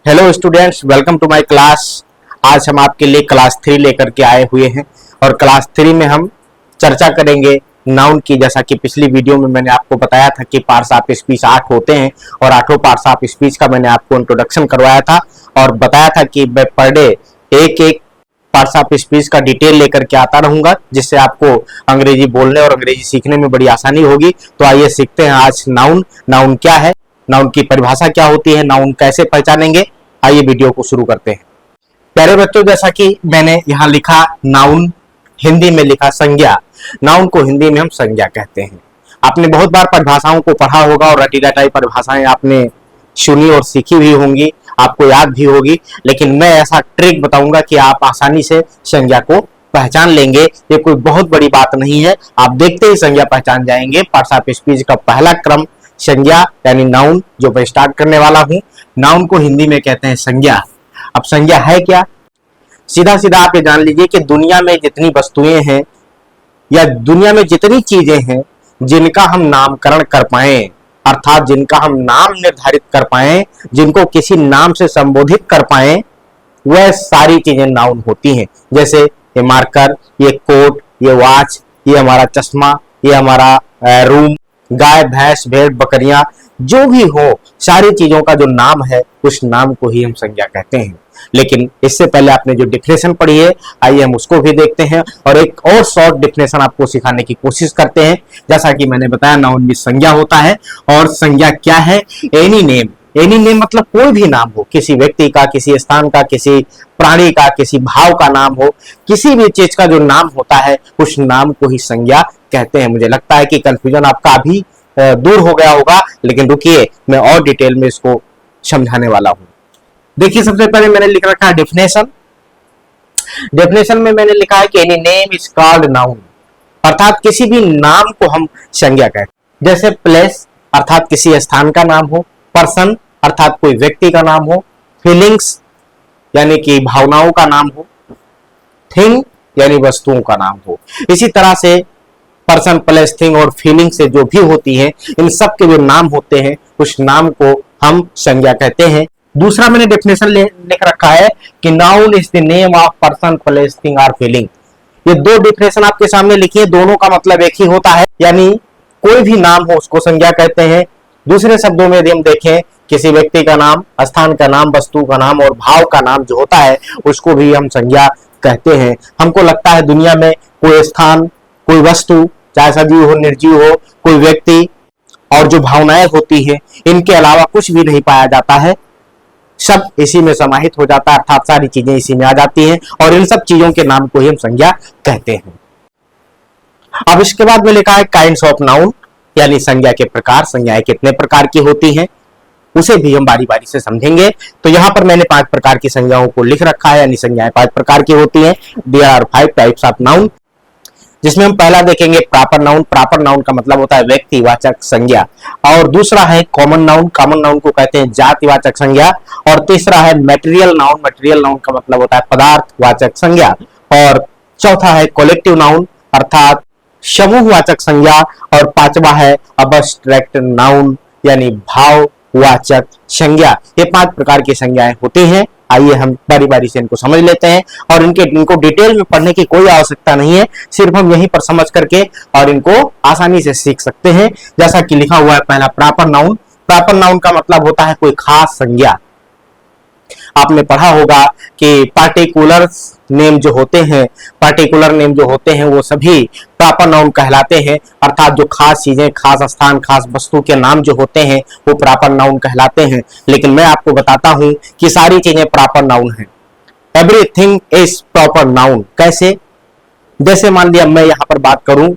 Hello students, welcome to my class. आज हम आपके लिए क्लास 3 लेकर के आए हुए हैं और क्लास 3 में हम चर्चा करेंगे नाउन की। जैसा कि पिछली वीडियो में मैंने आपको बताया था कि पार्ट्स ऑफ स्पीच 8 होते हैं और 8 पार्ट्स ऑफ स्पीच का मैंने आपको इंट्रोडक्शन करवाया था और बताया था कि मैं पर डे एक एक पार्ट्स ऑफ स्पीच का डिटेल लेकर के आता रहूंगा, जिससे आपको अंग्रेजी बोलने और अंग्रेजी सीखने में बड़ी आसानी होगी। तो आइए सीखते हैं आज नाउन। नाउन क्या है, नाउन की परिभाषा क्या होती है, नाउन कैसे पहचानेंगे। आइए वीडियो को शुरू करते हैं। प्यारे बच्चों, जैसा कि मैंने यहाँ लिखा नाउन, हिंदी में लिखा संज्ञा। नाउन को हिंदी में हम संज्ञा कहते हैं। आपने बहुत बार परिभाषाओं को पढ़ा होगा और रटी रटाई परिभाषाएं आपने सुनी और सीखी भी होंगी, आपको याद भी होगी, लेकिन मैं ऐसा ट्रिक बताऊंगा कि आप आसानी से संज्ञा को पहचान लेंगे। ये कोई बहुत बड़ी बात नहीं है, आप देखते ही संज्ञा पहचान जाएंगे। पार्ट्स ऑफ स्पीच का पहला क्रम संज्ञा यानी नाउन, जो मैं स्टार्ट करने वाला हूं। नाउन को हिंदी में कहते हैं संज्ञा। अब संज्ञा है क्या, सीधा सीधा आप ये जान लीजिए कि दुनिया में जितनी वस्तुएं हैं या दुनिया में जितनी चीजें हैं जिनका हम नामकरण कर पाए, अर्थात जिनका हम नाम निर्धारित कर पाए, जिनको किसी नाम से संबोधित कर पाए, वह सारी चीजें नाउन होती हैं। जैसे ये मार्कर, ये कोट, ये वॉच, ये हमारा चश्मा, ये हमारा रूम, गाय भैंस भेड़ बकरियां, जो भी हो, सारी चीजों का जो नाम है उस नाम को ही हम संज्ञा कहते हैं। लेकिन इससे पहले आपने जो डिफिनेशन पढ़ी है, आइए हम उसको भी देखते हैं और एक और शॉर्ट डिफिनेशन आपको सिखाने की कोशिश करते हैं। जैसा कि मैंने बताया, नाउन भी संज्ञा होता है। और संज्ञा क्या है? Any name. एनी नेम मतलब कोई भी नाम हो, किसी व्यक्ति का, किसी स्थान का, किसी प्राणी का, किसी भाव का नाम हो, किसी भी चीज का जो नाम होता है उस नाम को ही संज्ञा कहते हैं। मुझे लगता है कि कंफ्यूजन आपका अभी दूर हो गया होगा, लेकिन रुकिए, मैं और डिटेल में इसको समझाने वाला हूं। देखिए, सबसे पहले मैंने लिख रखा है डेफिनेशन। डेफिनेशन में मैंने लिखा है कि any name is called noun, अर्थात किसी भी नाम को हम संज्ञा कहते हैं। जैसे प्लेस अर्थात किसी स्थान का नाम हो, पर्सन अर्थात कोई व्यक्ति का नाम हो, फीलिंग्स यानी कि भावनाओं का नाम हो, थिंग यानी वस्तुओं का नाम हो। इसी तरह से पर्सन, प्लेस, थिंग और फीलिंग से जो भी होती है, इन सब के जो नाम होते हैं उस नाम को हम संज्ञा कहते हैं। दूसरा मैंने डेफिनेशन लिख रखा है कि noun is the name of person, place, thing और फीलिंग। ये दो डेफिनेशन आपके सामने लिखी है, दोनों का मतलब एक ही होता है, यानी कोई भी नाम हो उसको संज्ञा कहते हैं। दूसरे शब्दों में यदि हम देखें, किसी व्यक्ति का नाम, स्थान का नाम, वस्तु का नाम और भाव का नाम जो होता है उसको भी हम संज्ञा कहते हैं। हमको लगता है दुनिया में कोई स्थान, कोई वस्तु, चाहे सजीव हो निर्जीव हो, कोई व्यक्ति और जो भावनाएं होती है, इनके अलावा कुछ भी नहीं पाया जाता है, सब इसी में समाहित हो जाता है, अर्थात सारी चीजें इसी में आ जाती हैं और इन सब चीजों के नाम को ही हम संज्ञा कहते हैं। अब इसके बाद में लिखा है काइंड्स ऑफ नाउन, यानी संज्ञा के प्रकार। संज्ञाएं कितने प्रकार की होती हैं उसे भी हम बारी बारी से समझेंगे। तो यहाँ पर मैंने 5 प्रकार की संज्ञाओं को लिख रखा है, यानी संज्ञाएं 5 प्रकार की होती हैं। There are 5 types of noun, जिसमें हम पहला देखेंगे प्रॉपर नाउन। प्रॉपर नाउन का मतलब होता है व्यक्तिवाचक संज्ञा। और दूसरा है कॉमन नाउन। कॉमन नाउन को कहते हैं जातिवाचक संज्ञा। और तीसरा है मटेरियल नाउन। मटेरियल नाउन का मतलब होता है पदार्थवाचक संज्ञा। और चौथा है कलेक्टिव नाउन, अर्थात समूहवाचक संज्ञा। और पांचवा है अबस्ट्रैक्ट नाउन, यानी भाववाचक संज्ञा। ये 5 प्रकार की संज्ञाएं होती हैं। आइए हम बारी बारी से इनको समझ लेते हैं और इनको डिटेल में पढ़ने की कोई आवश्यकता नहीं है, सिर्फ हम यहीं पर समझ करके और इनको आसानी से सीख सकते हैं। जैसा कि लिखा हुआ है, पहला प्रॉपर नाउन। प्रॉपर नाउन का मतलब होता है कोई खास संज्ञा। आपने पढ़ा होगा कि पार्टिकुलर नेम जो होते हैं वो सभी प्रॉपर नाउन कहलाते हैं, अर्थात जो खास चीजें, खास स्थान, खास वस्तु के नाम जो होते हैं वो प्रॉपर नाउन कहलाते हैं। लेकिन मैं आपको बताता हूं कि सारी चीजें प्रॉपर नाउन हैं। Everything is proper noun. कैसे? जैसे मान लिया मैं यहां पर बात करूं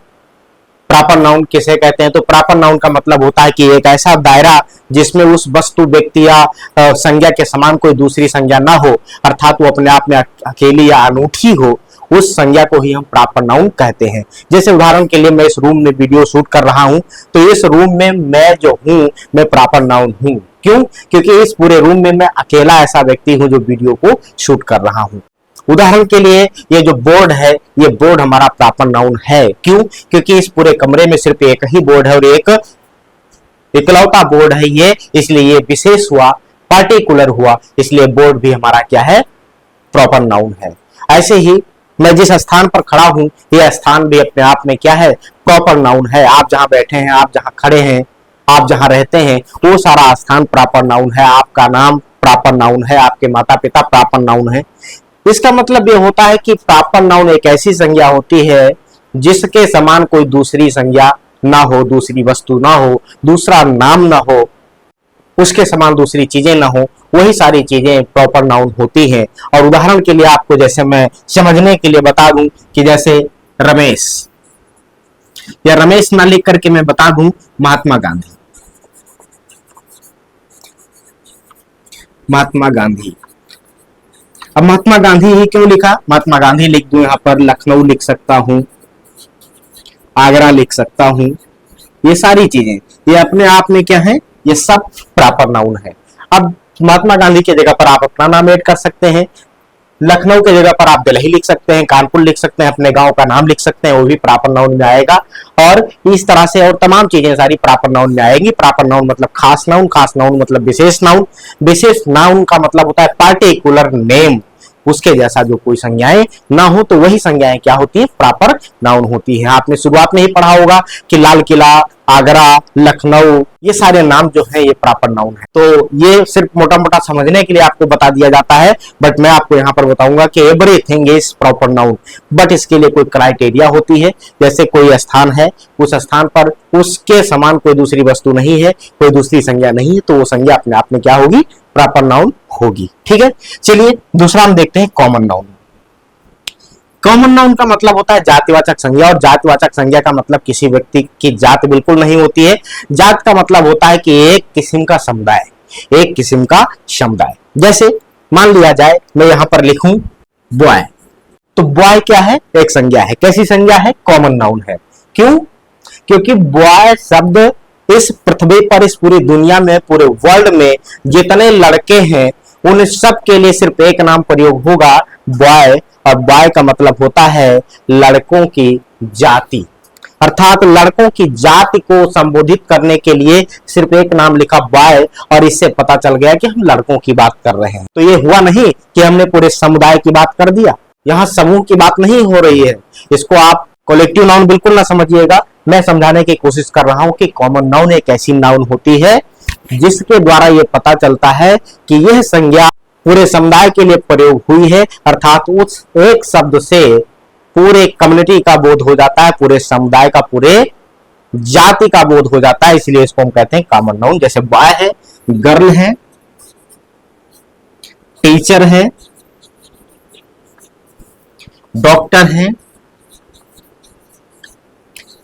प्रॉपर नाउन किसे कहते हैं, तो प्रॉपर नाउन का मतलब होता है कि एक ऐसा दायरा जिसमें उस वस्तु, व्यक्ति या संज्ञा के समान कोई दूसरी संज्ञा ना हो, अर्थात वो अपने आप में अकेली या अनूठी हो, उस संज्ञा को ही हम प्रॉपर नाउन कहते हैं। जैसे उदाहरण के लिए मैं इस रूम में वीडियो शूट कर रहा हूं, तो इस रूम में मैं जो हूं मैं प्रॉपर नाउन हूं। क्यों? क्योंकि इस पूरे रूम में मैं अकेला ऐसा व्यक्ति हूं जो वीडियो को शूट कर रहा हूं। उदाहरण के लिए ये जो बोर्ड है, ये बोर्ड हमारा प्रॉपर नाउन है। क्यों? क्योंकि इस पूरे कमरे में सिर्फ एक ही बोर्ड है और एक इकलौता बोर्ड है ये, इसलिए ये विशेष हुआ, पार्टिकुलर हुआ, इसलिए बोर्ड भी हमारा क्या है, प्रॉपर नाउन है। ऐसे ही मैं जिस स्थान पर खड़ा हूं, यह स्थान भी अपने आप में क्या है, प्रॉपर नाउन है। आप जहां बैठे हैं, आप जहां खड़े हैं, आप जहां रहते हैं, वो सारा स्थान प्रॉपर नाउन है। आपका नाम प्रॉपर नाउन है, आपके माता पिता प्रॉपर नाउन है। इसका मतलब ये होता है कि प्रॉपर नाउन एक ऐसी संज्ञा होती है जिसके समान कोई दूसरी संज्ञा ना हो, दूसरी वस्तु ना हो, दूसरा नाम ना हो, उसके समान दूसरी चीजें ना हो, वही सारी चीजें प्रॉपर नाउन होती हैं। और उदाहरण के लिए आपको जैसे मैं समझने के लिए बता दूं कि जैसे रमेश, या रमेश ना लिख करके मैं बता दूं महात्मा गांधी। महात्मा गांधी, अब महात्मा गांधी ही क्यों लिखा, महात्मा गांधी लिख दूं, यहां पर लखनऊ लिख सकता हूं, आगरा लिख सकता हूं, ये सारी चीजें ये अपने आप में क्या है, ये सब प्रॉपर नाउन है। अब महात्मा गांधी की जगह पर आप अपना नाम ऐड कर सकते हैं, लखनऊ की जगह पर आप दिल्ली लिख सकते हैं, कानपुर लिख सकते हैं, अपने गांव का नाम लिख सकते हैं, वो भी प्रॉपर नाउन में आएगा। और इस तरह से और तमाम चीजें सारी प्रॉपर नाउन में आएगी। प्रॉपर नाउन मतलब खास नाउन, खास नाउन मतलब विशेष नाउन, विशेष नाउन का मतलब होता है पार्टिकुलर नेम, उसके जैसा जो कोई संज्ञाएं ना हो तो वही संज्ञाएं क्या होती है, प्रॉपर नाउन होती है। आपने शुरुआत में ही पढ़ा होगा कि लाल किला, आगरा, लखनऊ, ये सारे नाम जो है ये प्रॉपर नाउन है। तो ये सिर्फ मोटा मोटा समझने के लिए आपको बता दिया जाता है, बट मैं आपको यहाँ पर बताऊंगा कि everything is proper noun, but इसके लिए कोई क्राइटेरिया होती है। जैसे कोई स्थान है, उस स्थान पर उसके समान कोई दूसरी वस्तु नहीं है, कोई दूसरी संज्ञा नहीं है, तो वो संज्ञा अपने आप में क्या होगी, प्रॉपर नाउन होगी। ठीक है, चलिए दूसरा हम देखते हैं कॉमन नाउन। कॉमन नाउन का मतलब होता है जातिवाचक संज्ञा, और जातिवाचक संज्ञा का मतलब किसी व्यक्ति की जात बिल्कुल नहीं होती है। जात का मतलब होता है कि एक किस्म का समुदाय, एक किस्म का समुदाय। जैसे मान लिया जाए मैं यहां पर लिखूं बॉय, तो बॉय क्या है, एक संज्ञा है। कैसी संज्ञा है, कॉमन नाउन है। क्यों, क्योंकि बॉय शब्द इस पृथ्वी पर, इस पूरी दुनिया में, पूरे वर्ल्ड में जितने लड़के हैं उन सब के लिए सिर्फ एक नाम प्रयोग होगा, बॉय। और बॉय का मतलब होता है लड़कों की जाति, अर्थात लड़कों की जाति को संबोधित करने के लिए सिर्फ एक नाम लिखा बॉय, और इससे पता चल गया कि हम लड़कों की बात कर रहे हैं। तो ये हुआ नहीं कि हमने पूरे समुदाय की बात कर दिया, यहाँ समूह की बात नहीं हो रही है। इसको आप कलेक्टिव नाउन बिल्कुल ना समझिएगा, मैं समझाने की कोशिश कर रहा हूं कि कॉमन नाउन एक ऐसी नाउन होती है जिसके द्वारा यह पता चलता है कि यह संज्ञा पूरे समुदाय के लिए प्रयोग हुई है, अर्थात उस एक शब्द से पूरे कम्युनिटी का बोध हो जाता है, पूरे समुदाय का, पूरे जाति का बोध हो जाता है, इसलिए इसको हम कहते हैं कॉमन नाउन। जैसे बॉय है, गर्ल है, टीचर है, डॉक्टर है,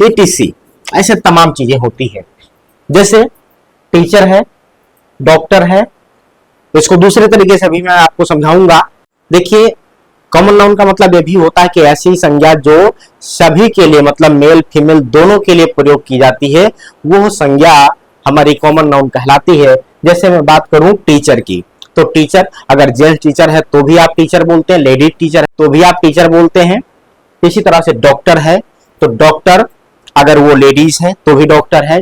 etc, ऐसे तमाम चीजें होती है। जैसे टीचर है, डॉक्टर है, इसको दूसरे तरीके से भी मैं आपको समझाऊंगा। देखिए, कॉमन नाउन का मतलब यह भी होता है कि ऐसी संज्ञा जो सभी के लिए, मतलब मेल फीमेल दोनों के लिए प्रयोग की जाती है, वो संज्ञा हमारी कॉमन नाउन कहलाती है। जैसे मैं बात करूं टीचर की, तो टीचर अगर जेंट्स टीचर है तो भी आप टीचर बोलते हैं, लेडी टीचर है तो भी आप टीचर बोलते हैं। इसी तरह से डॉक्टर है तो डॉक्टर अगर वो लेडीज है तो भी डॉक्टर है,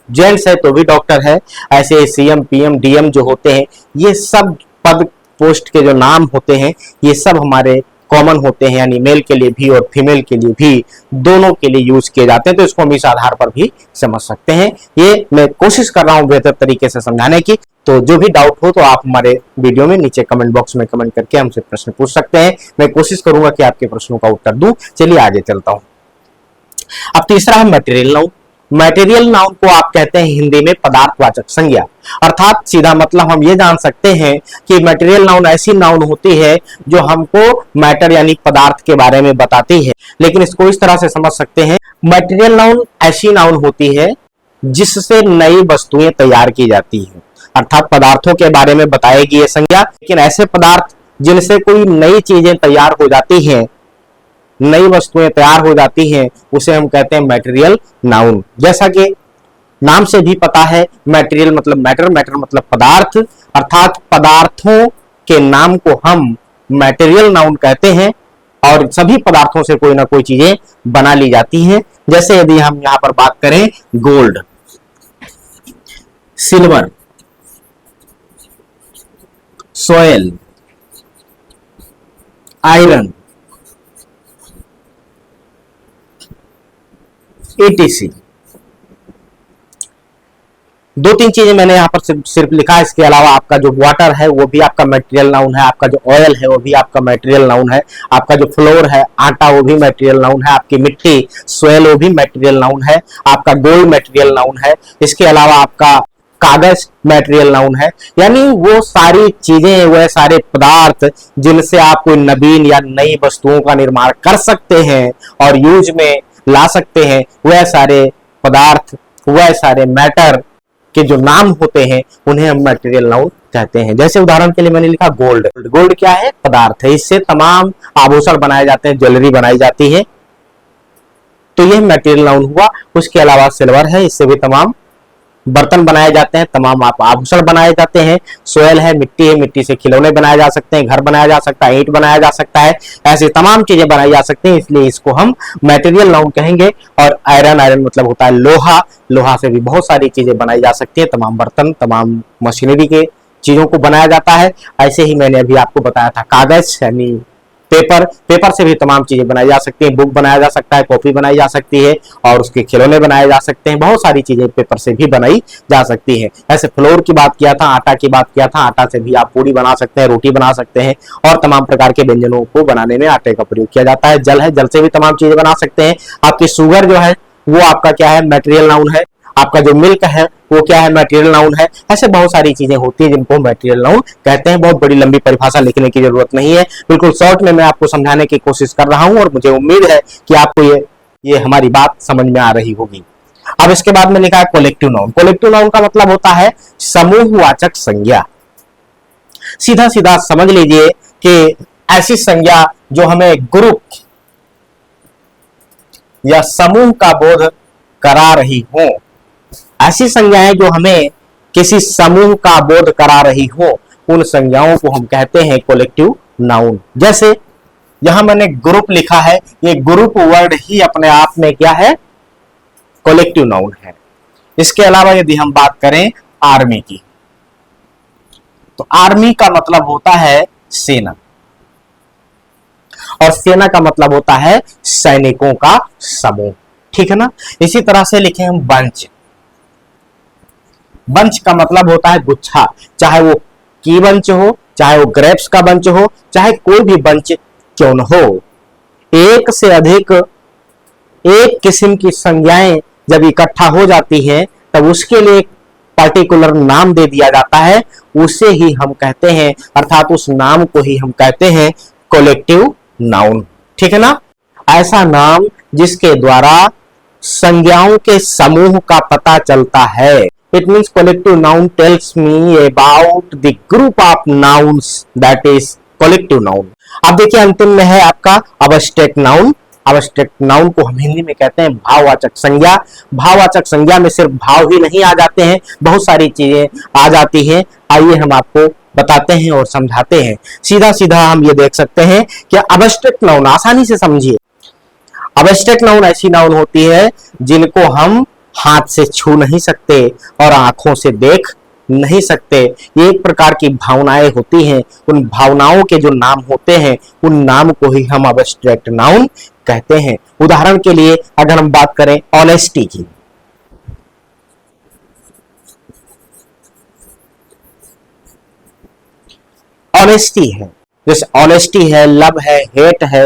जेंट्स है तो भी डॉक्टर है। ऐसे सीएम, पीएम, डीएम जो होते हैं, ये सब पद पोस्ट के जो नाम होते हैं, ये सब हमारे कॉमन होते हैं, यानी मेल के लिए भी और फीमेल के लिए भी, दोनों के लिए यूज किए जाते हैं। तो इसको हम इस आधार पर भी समझ सकते हैं। ये मैं कोशिश कर रहा हूं बेहतर तरीके से समझाने की। तो जो भी डाउट हो तो आप हमारे वीडियो में नीचे कमेंट बॉक्स में कमेंट करके हमसे प्रश्न पूछ सकते हैं। मैं कोशिश करूंगा कि आपके प्रश्नों का उत्तर दूं। चलिए आगे चलता हूं। अब तीसरा है मटेरियल नाउन। मटेरियल नाउन को आप कहते हैं हिंदी में पदार्थवाचक संज्ञा, अर्थात सीधा मतलब हम ये जान सकते हैं कि मटेरियल नाउन ऐसी नाउन होती है जो हमको मैटर यानी पदार्थ के बारे में बताती है। लेकिन इसको इस तरह से समझ सकते हैं, मटेरियल नाउन ऐसी नाउन होती है जिससे नई वस्तुएं तैयार की जाती है, अर्थात पदार्थों के बारे में बताएगी ये संज्ञा। लेकिन ऐसे पदार्थ जिनसे कोई नई चीजें तैयार हो जाती हैं, नई वस्तुएं तैयार हो जाती हैं, उसे हम कहते हैं मटेरियल नाउन। जैसा कि नाम से भी पता है, मटेरियल मतलब मैटर, मैटर मतलब पदार्थ, अर्थात पदार्थों के नाम को हम मटेरियल नाउन कहते हैं। और सभी पदार्थों से कोई ना कोई चीजें बना ली जाती हैं। जैसे यदि हम यहां पर बात करें gold, silver, soil, iron, etc। दो तीन चीजें मैंने यहां पर सिर्फ लिखा है। इसके अलावा आपका जो वाटर है वो भी आपका मटेरियल नाउन है, आपका जो ऑयल है वो भी आपका मटेरियल नाउन है, आपका जो फ्लोर है आटा वो भी मटेरियल नाउन है, आपकी मिट्टी सोयल वो भी मटेरियल नाउन है, आपका गोल्ड मटेरियल नाउन है, इसके अलावा आपका कागज मटेरियल नाउन है। यानी वो सारी चीजें, वह सारे पदार्थ जिनसे आप कोई नवीन या नई वस्तुओं का निर्माण कर सकते हैं और यूज में ला सकते हैं, वह सारे पदार्थ, वह सारे मैटर के जो नाम होते हैं उन्हें हम मटेरियल नाउन कहते हैं। जैसे उदाहरण के लिए मैंने लिखा गोल्ड। गोल्ड क्या है? पदार्थ है। इससे तमाम आभूषण बनाए जाते हैं, ज्वेलरी बनाई जाती है, तो यह मटेरियल नाउन हुआ। उसके अलावा सिल्वर है, इससे भी तमाम बर्तन बनाए जाते हैं, तमाम आप आभूषण बनाए जाते हैं। सोयल है, मिट्टी है, मिट्टी से खिलौने बनाए जा सकते हैं, घर बनाया जा सकता है, ईंट बनाया जा सकता है, ऐसे तमाम चीजें बनाई जा सकती हैं, इसलिए इसको हम मटेरियल नाउन कहेंगे। और आयरन, आयरन मतलब होता है लोहा, लोहा से भी बहुत सारी चीजें बनाई जा सकती है, तमाम बर्तन, तमाम मशीनरी के चीजों को बनाया जाता है। ऐसे ही मैंने अभी आपको बताया था कागज यानी पेपर, पेपर से भी तमाम चीजें बनाई जा सकती हैं, बुक बनाया जा सकता है, कॉपी बनाई जा सकती है और उसके खिलौने बनाए जा सकते हैं, बहुत सारी चीजें पेपर से भी बनाई जा सकती है। ऐसे फ्लोर की बात किया था, आटा की बात किया था, आटा से भी आप पूरी बना सकते हैं, रोटी बना सकते हैं और तमाम प्रकार के व्यंजनों को बनाने में आटे का प्रयोग किया जाता है। जल है, जल से भी तमाम चीजें बना सकते हैं। आपकी शुगर जो है वो आपका क्या है? मटेरियल नाउन है। आपका जो मिल्क है वो क्या है? मटेरियल नाउन है। ऐसे बहुत सारी चीजें होती हैं जिनको मटेरियल नाउन कहते हैं। बहुत बड़ी लंबी परिभाषा लिखने की जरूरत नहीं है, बिल्कुल शॉर्ट में मैं आपको समझाने की कोशिश कर रहा हूं और मुझे उम्मीद है कि आपको ये हमारी बात समझ में आ रही होगी। अब इसके बाद में लिखा है कोलेक्टिव नाउन। कोलेक्टिव नाउन का मतलब होता है समूहवाचक संज्ञा। सीधा सीधा समझ लीजिए कि ऐसी संज्ञा जो हमें ग्रुप या समूह का बोध करा रही हो, ऐसी संज्ञाएं जो हमें किसी समूह का बोध करा रही हो, उन संज्ञाओं को हम कहते हैं कोलेक्टिव नाउन। जैसे यहां मैंने ग्रुप लिखा है, ये ग्रुप वर्ड ही अपने आप में क्या है? कोलेक्टिव नाउन है। इसके अलावा यदि हम बात करें आर्मी की, तो आर्मी का मतलब होता है सेना और सेना का मतलब होता है सैनिकों का समूह, ठीक है ना। इसी तरह से लिखे हम बंच। बंच का मतलब होता है गुच्छा, चाहे वो की बंच हो, चाहे वो ग्रेप्स का बंच हो, चाहे कोई भी बंच क्यों न हो। एक से अधिक एक किस्म की संज्ञाएं जब इकट्ठा हो जाती हैं तब उसके लिए एक पर्टिकुलर नाम दे दिया जाता है, उसे ही हम कहते हैं, अर्थात उस नाम को ही हम कहते हैं कोलेक्टिव नाउन, ठीक है ना। ऐसा नाम जिसके द्वारा संज्ञाओं के समूह का पता चलता है। It means collective noun tells me about the group of nouns that is collective noun। अब देखिए अंतिम में है आपका अबस्ट्रैक्ट नाउन। अबस्ट्रैक्ट नाउन को हम हिंदी में कहते हैं भाववाचक संज्ञा। भाववाचक संज्ञा में सिर्फ भाव ही नहीं आ जाते हैं, बहुत सारी चीजें आ जाती हैं। आइए हम आपको बताते हैं और समझाते हैं। सीधा सीधा हम ये देख सकते हैं कि अबस्ट्रैक्ट नाउन आसानी से समझिए। अबस्ट्रैक्ट नाउन ऐसी नाउन होती है जिनको हम हाथ से छू नहीं सकते और आंखों से देख नहीं सकते। ये एक प्रकार की भावनाएं होती हैं, उन भावनाओं के जो नाम होते हैं उन नाम को ही हम अबस्ट्रैक्ट नाउन कहते हैं। उदाहरण के लिए अगर हम बात करें ऑनेस्टी की, ऑनेस्टी है, जैसे ऑनेस्टी है, लव है, हेट है,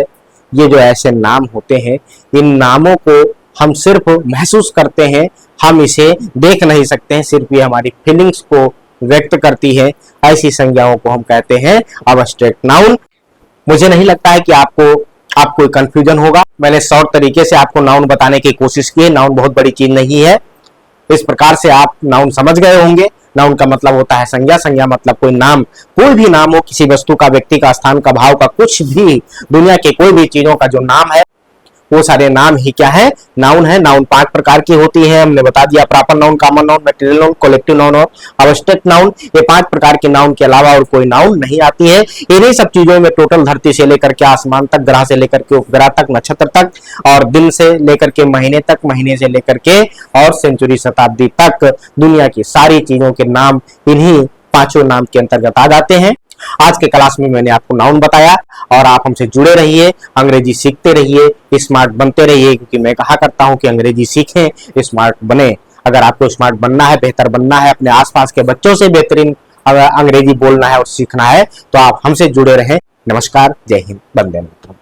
ये जो ऐसे नाम होते हैं, इन नामों को हम सिर्फ महसूस करते हैं, हम इसे देख नहीं सकते हैं, सिर्फ ये हमारी फीलिंग्स को व्यक्त करती है। ऐसी संज्ञाओं को हम कहते हैं अबस्ट्रैक्ट नाउन। मुझे नहीं लगता है कि आपको कंफ्यूजन होगा। मैंने शॉर्ट तरीके से आपको नाउन बताने की कोशिश की है। नाउन बहुत बड़ी चीज नहीं है, इस प्रकार से आप नाउन समझ गए होंगे। नाउन का मतलब होता है संज्ञा, संज्ञा मतलब कोई नाम, कोई भी नाम हो, किसी वस्तु का, व्यक्ति का, स्थान का, भाव का, कुछ भी, दुनिया के कोई भी चीजों का जो नाम है वो सारे नाम ही क्या है? नाउन है। नाउन 5 प्रकार की होती है, हमने बता दिया, proper noun, common noun, material noun, collective noun और अबस्ट्रैक्ट नाउन। ये 5 प्रकार के नाउन के अलावा और कोई नाउन नहीं आती है। इन्हीं सब चीजों में टोटल धरती से लेकर के आसमान तक, ग्रह से लेकर के उपग्रह तक, नक्षत्र तक और दिन से लेकर के महीने तक, महीने से लेकर के और सेंचुरी, शताब्दी तक दुनिया की सारी चीजों के नाम इन्हीं 5 नाम के अंतर्गत आ जाते हैं। आज के क्लास में मैंने आपको नाउन बताया और आप हमसे जुड़े रहिए, अंग्रेजी सीखते रहिए, स्मार्ट बनते रहिए, क्योंकि मैं कहा करता हूं कि अंग्रेजी सीखें, स्मार्ट बने। अगर आपको स्मार्ट बनना है, बेहतर बनना है, अपने आसपास के बच्चों से बेहतरीन अगर अंग्रेजी बोलना है और सीखना है, तो आप हमसे जुड़े रहें। नमस्कार, जय हिंद, वंदे मातरम।